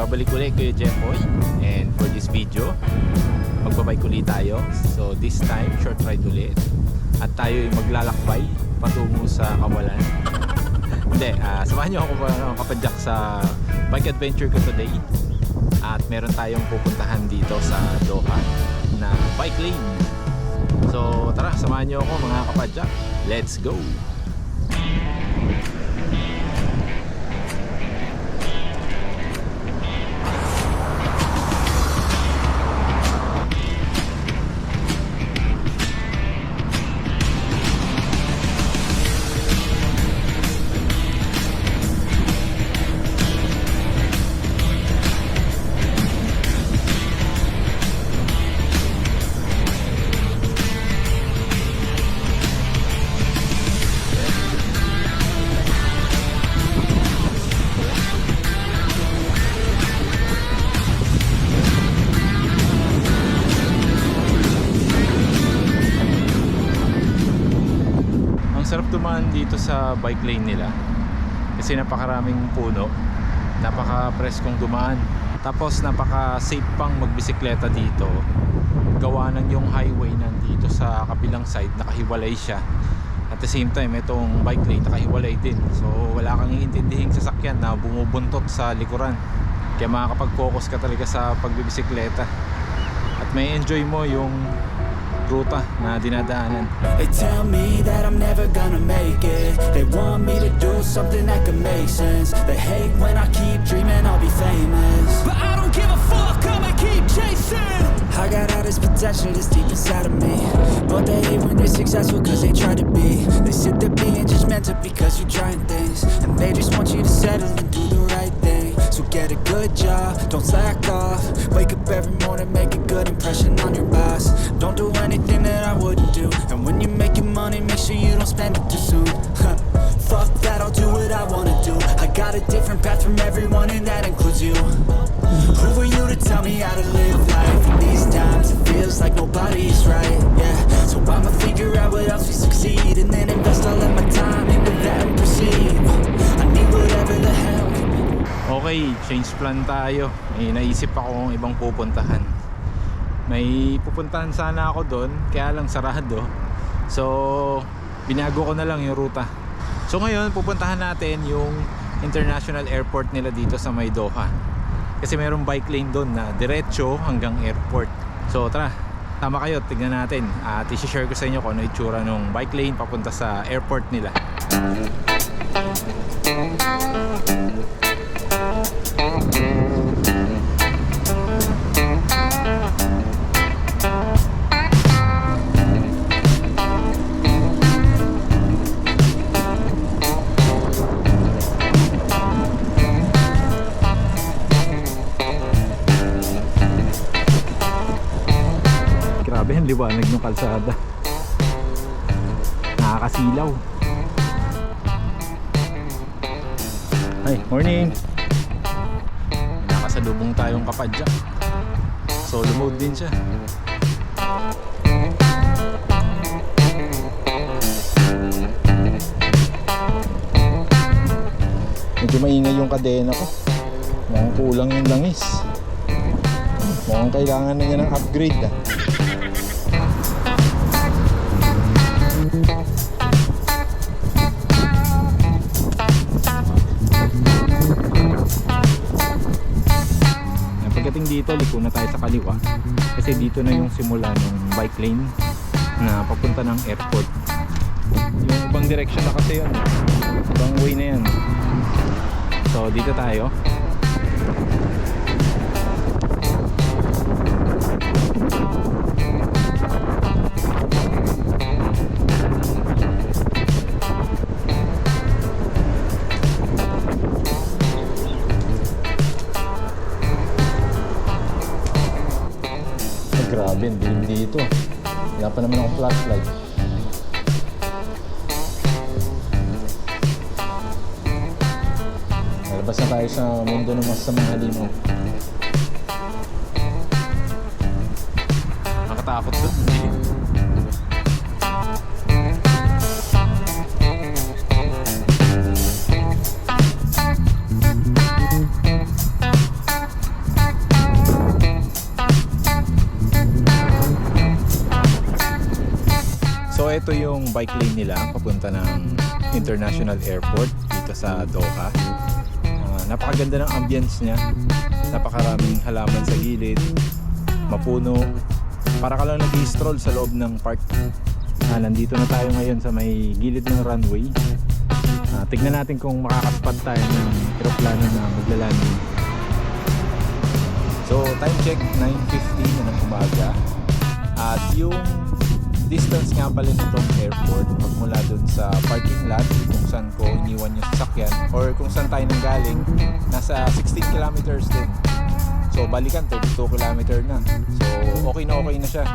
Babalik ulit Kuya Jeffoy. And for this video, magbabike ulit tayo. So this time, short ride ulit. At tayo ay maglalakbay patungo sa Kawalan. Hindi, samahan nyo ako kapadyak sa bike adventure ko today. At meron tayong pupuntahan dito sa Doha na bike lane. So tara, samahan nyo ako mga kapadyak. Let's go! Sarap dumaan dito sa bike lane nila kasi napakaraming puno, napaka-preskong dumaan, tapos napaka-safe pang magbisikleta dito. Gawa ng yung highway nandito sa kabilang side, nakahiwalay siya. At the same time, itong bike lane nakahiwalay din, so wala kang iintindihing sasakyan na bumubuntot sa likuran. Kaya makakapag-focus ka talaga sa pagbibisikleta at may enjoy mo yung ruta na dinadaanan. They tell me that I'm never gonna make it. They want me to do something that could make sense. They hate when I keep dreaming I'll be famous, but I don't give a fuck, I'ma keep chasing. I got all this potential that's deep inside of me, but they hate when they're successful cause they try to be. They sit there being judgmental because you're trying things, and they just want you to settle and do the right thing. So get a good job, don't slack off. Wake up every morning, make a good impression on your boss. Don't do anything that I wouldn't do, and when you're making money, make sure you don't spend it too soon. Fuck that, I'll do what I wanna do. I got a different path from everyone, and that includes you. Who are you to tell me how to live life? In these times, it feels like nobody's right, yeah. So I'ma figure out what else we succeed, and then invest all of my time into that and proceed. I need whatever the hell. Okay, change plan tayo. May naisip akong ibang pupuntahan. May pupuntahan sana ako doon, kaya lang sarado. So binago ko na lang yung ruta. So ngayon pupuntahan natin yung international airport nila dito sa may Doha, kasi mayroong bike lane doon na diretso hanggang airport. So tara, tama kayo, tignan natin at i-share ko sa inyo kung ano itsura ng bike lane papunta sa airport nila. Grabe ang liwanag ng kalsada, nakakasilaw. Ay, morning! Nakasalubong tayong kapadyak, solo mode din siya. Medyo maingay yung kadena ko, mukhang kulang yung langis, mukhang kailangan na niya ng upgrade ah. Pagdating dito, liko na tayo sa kaliwa kasi dito na yung simula ng bike lane na papunta ng airport. Yung ibang direction na kasi yun, ibang way na yan. So dito tayo. Grabe, dilim dito. Wala pa naman akong flashlight. Lalabas na tayo sa mundo ng masamang halimaw. Nakatakot doon. ito yung bike lane nila papunta ng International Airport dito sa Doha. Napakaganda ng ambience niya. Napakaraming halaman sa gilid, mapuno. Para ka lang nag-i-stroll sa loob ng park. Nandito na tayo ngayon sa may gilid ng runway. Tignan natin kung makakaspot tayo ng aeroplano na maglalanding. So time check 9:15 na ng umaga. At yung distance nga pala nitong airport magmula dun sa parking lot kung saan ko iniwan yung sasakyan or kung saan tayo nanggaling, nasa 16 kilometers din. So balikan 32 kilometer na. So okay na siya.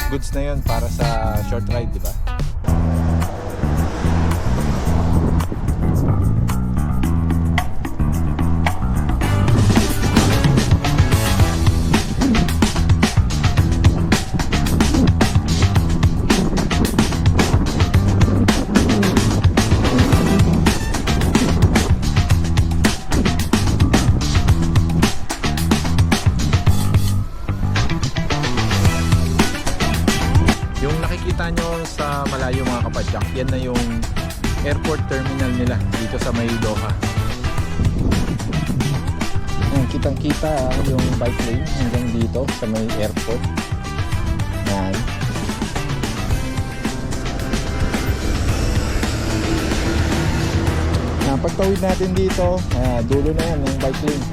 Goods na yun para sa short ride, di ba? Yung nakikita nyo sa malayo mga kapadyak, yan na yung airport terminal nila dito sa may Doha. Kitang kita yung bike lane hanggang dito sa may airport. Yan. Pagtawid natin dito, dulo na yan yung bike lane.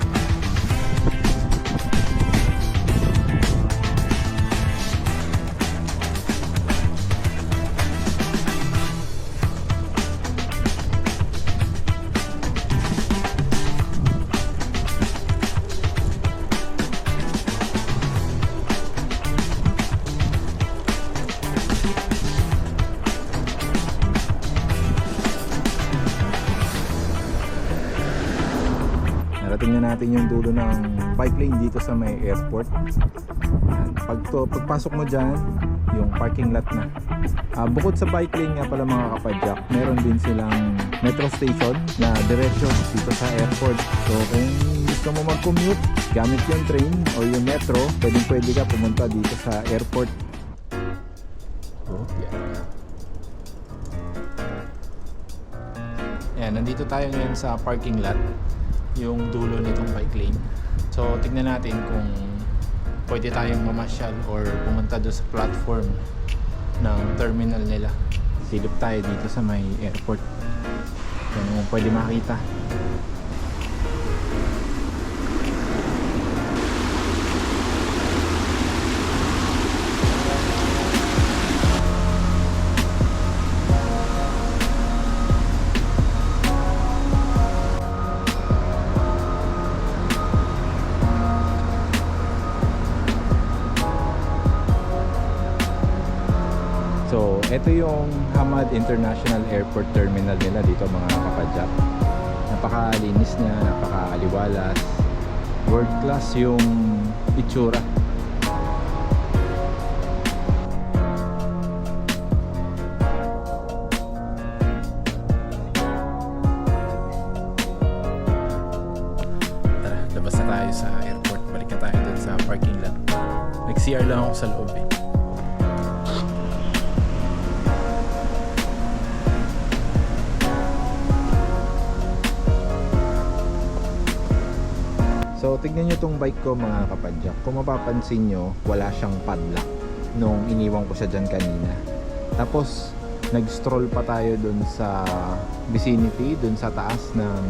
Narating na natin yung dulo ng bike lane dito sa may airport. Yan. Pagpasok mo dyan, yung parking lot na. Bukod sa bike lane nga pala mga kapadyak, meron din silang metro station na diretso dito sa airport. So kung gusto mo mag-commute gamit yung train o yung metro, pwede ka pumunta dito sa airport. Yan, nandito tayo ngayon sa parking lot, yung dulo nitong bike lane. So tignan natin kung pwede tayong mamasyal or pumunta doon sa platform ng terminal nila. Silip tayo dito sa may airport kung pwede makita. So, ito yung Hamad International Airport Terminal nila dito mga kapadyak. Napakalinis niya, napakaliwalas. World class yung itsura. Tara, labas na tayo sa airport. Balik na tayo dun sa parking lot. Nag-CR lang ako sa loob eh. So tignan nyo tong bike ko mga kapadyak. Kung mapapansin nyo, wala siyang padlock nung iniwan ko siya dyan kanina. Tapos nag-stroll pa tayo dun sa vicinity, dun sa taas ng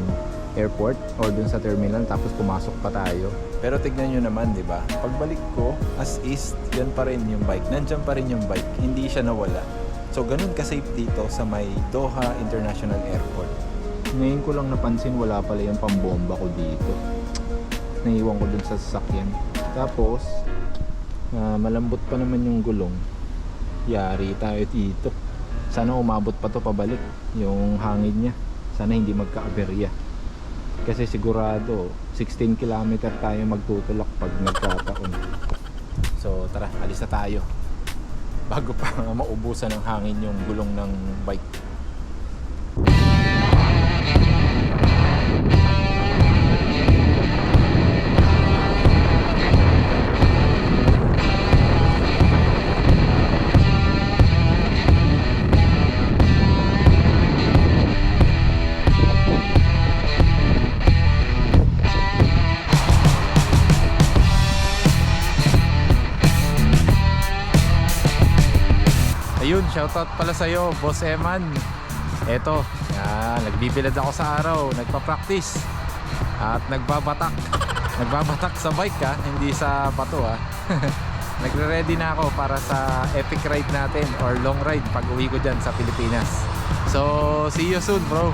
airport or dun sa terminal, tapos pumasok pa tayo. Pero tignan nyo naman, di ba? Pagbalik ko, as is, yan pa rin yung bike. Nandyan pa rin yung bike. Hindi siya nawala. So ganun ka-safe dito sa may Doha International Airport. Ngayon ko lang napansin, wala pala yung pambomba ko dito. Naiwan ko dun sa sasakyan. Tapos malambot pa naman yung gulong. Yari tayo dito. Sana umabot pa to pabalik yung hangin niya. Sana hindi magka-aberya. Kasi sigurado 16 km tayo magtutulak pag nagkataon. So tara, alis na tayo bago pa maubusan ng hangin yung gulong ng bike. ayun, shoutout pala sa'yo, Boss Eman. Eto, yan, nagbibilad ako sa araw, nagpa-practice at nagbabatak. Nagbabatak sa bike ha, hindi sa bato ha. Nagre-ready na ako para sa epic ride natin or long ride pag uwi ko dyan sa Pilipinas. So, see you soon bro.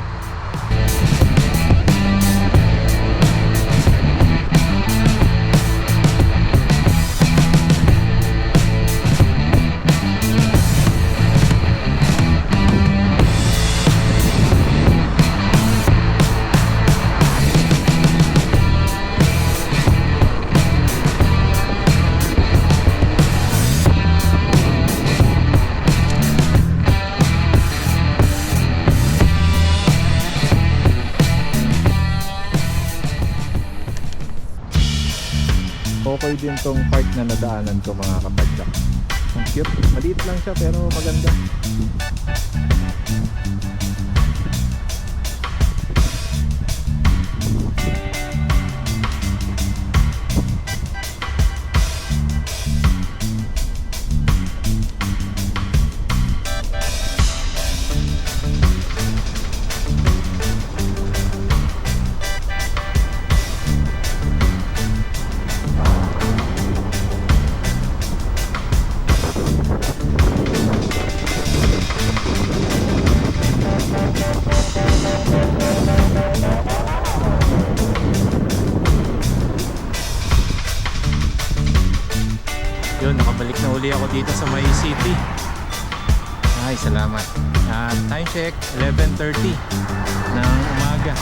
Okay din tong park na nadaanan ko mga kapadyak. Ang cute, maliit lang siya pero maganda. Yun, nakabalik na uli ako dito sa May City. Ay, salamat. Time check, 11:30 ng umaga.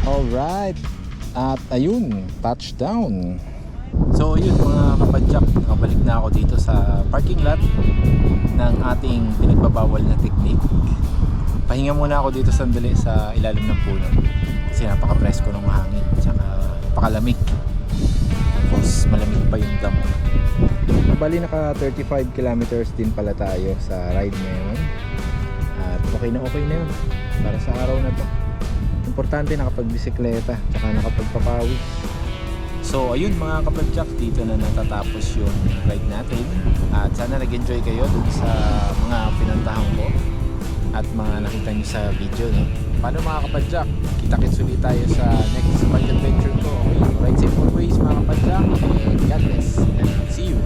Alright, at ayun, touchdown. So yun mga kapadyak, nakabalik na ako dito sa parking lot ng ating pinagbabawal na technique. Pahinga muna ako dito sandali sa ilalim ng puno kasi napaka-presko ng hangin tsaka napakalamig. Tapos malamig pa yung damo. Bali naka 35 kilometers din pala tayo sa ride ngayon. At okay na yun para sa araw na to. Importante nakapagbisikleta tsaka nakapagpapawi. So ayun mga kapadyak, dito na natatapos yung ride natin. At sana nag-enjoy kayo dun sa mga pinuntahan ko at mga nakita nyo sa video, no? Paano mga kapadyak? Kita-kits ulit tayo sa next bike adventure ko. Okay? Ride safe always mga kapadyak, and God bless. See you!